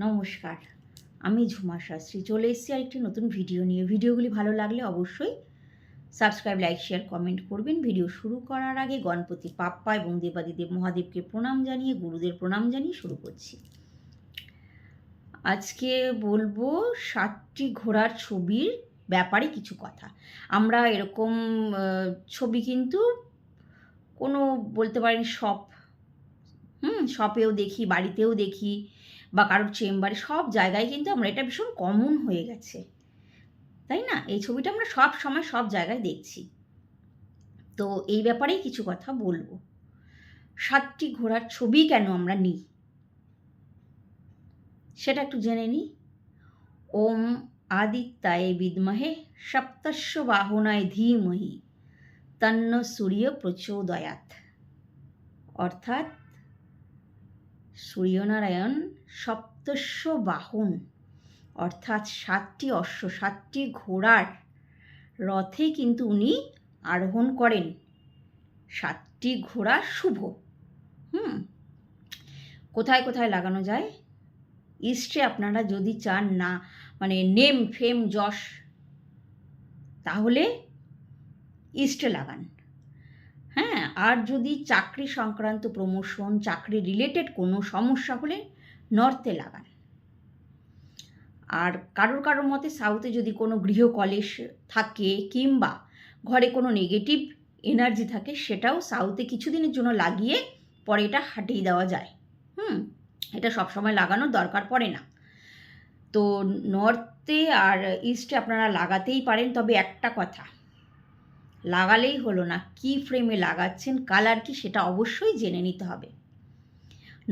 নমস্কার, আমি ঝুমা শাস্ত্রী চলে এসেছি আরেকটি নতুন ভিডিও নিয়ে। ভিডিওগুলি ভালো লাগলে অবশ্যই সাবস্ক্রাইব, লাইক, শেয়ার, কমেন্ট করবেন। ভিডিও শুরু করার আগে গণপতি বাপ্পা এবং দেবাদিদেব মহাদেবকে প্রণাম জানিয়ে, গুরুদের প্রণাম জানিয়ে শুরু করছি। আজকে বলবো 7টি ঘোড়ার ছবির ব্যাপারে কিছু কথা। আমরা এরকম ছবি কিন্তু কোনো বলতে পারেন শপেও দেখি, বাড়িতেও দেখি, বা কারোর চেম্বারে, সব জায়গায় কিন্তু আমরা এটা ভীষণ কমন হয়ে গেছে, তাই না? এই ছবিটা আমরা সব সময় সব জায়গায় দেখছি। তো এই ব্যাপারেই কিছু কথা বলবো। 7টি ঘোড়ার ছবি কেন আমরা নিই সেটা একটু জেনে নিই। ওম আদিত্যায় বিদ্মহে সপ্তস্য বাহনায় ধীমহি তন্ন সূর্য প্রচোদয়াৎ। অর্থাৎ সূর্যনারায়ণ সপ্তস্য বাহন, অর্থাৎ 7টি অশ্ব, 7টি ঘোড়ার রথে কিন্তু উনি আরোহণ করেন। 7টি ঘোড়া শুভ। কোথায় কোথায় লাগানো যায়? ইস্টে আপনারা যদি চান না, মানে নেম ফেম যশ, তাহলে ইস্টে লাগান। হ্যাঁ, আর যদি চাকরি সংক্রান্ত প্রমোশন, চাকরি রিলেটেড কোনো সমস্যা হলে নর্থে লাগান। আর কারোর মতে সাউথে যদি কোনো গৃহকলেশ থাকে কিংবা ঘরে কোনো নেগেটিভ এনার্জি থাকে, সেটাও সাউথে কিছুদিনের জন্য লাগিয়ে পরে এটা হাটিয়ে দেওয়া যায়। এটা সবসময় লাগানোর দরকার পড়ে না। তো নর্থে আর ইস্টে আপনারা লাগাতেই পারেন, তবে একটা কথা, লাগালেই হলো না, কি ফ্রেমে লাগাচ্ছেন, কালার কি, সেটা অবশ্যই জেনে নিতে হবে।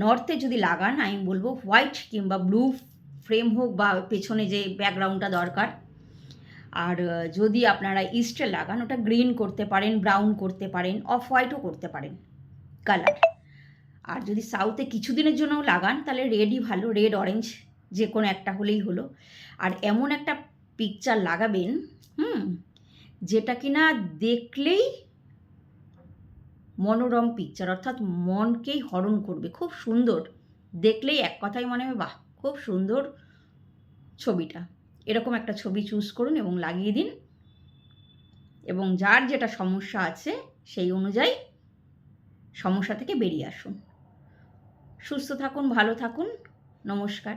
নর্থে যদি লাগান, আমি বলবো হোয়াইট কিংবা ব্লু ফ্রেম হোক, বা পেছনে যে ব্যাকগ্রাউন্ডটা দরকার। আর যদি আপনারা ইস্টে লাগান, ওটা গ্রিন করতে পারেন, ব্রাউন করতে পারেন, অফ হোয়াইটও করতে পারেন কালার। আর যদি সাউথে কিছুদিনের জন্য লাগান, তাহলে রেডই ভালো, রেড অরেঞ্জ যে কোনো একটা হলেই হলো। আর এমন একটা পিকচার লাগাবেন যেটা কিনা দেখলেই মনোরম পিকচার, অর্থাৎ মনকেই হরণ করবে, খুব সুন্দর, দেখলেই এক কথাই মনে হবে বাহ খুব সুন্দর ছবিটা। এরকম একটা ছবি চুজ করুন এবং লাগিয়ে দিন, এবং যার যেটা সমস্যা আছে সেই অনুযায়ী সমস্যা থেকে বেরিয়ে আসুন। সুস্থ থাকুন, ভালো থাকুন। নমস্কার।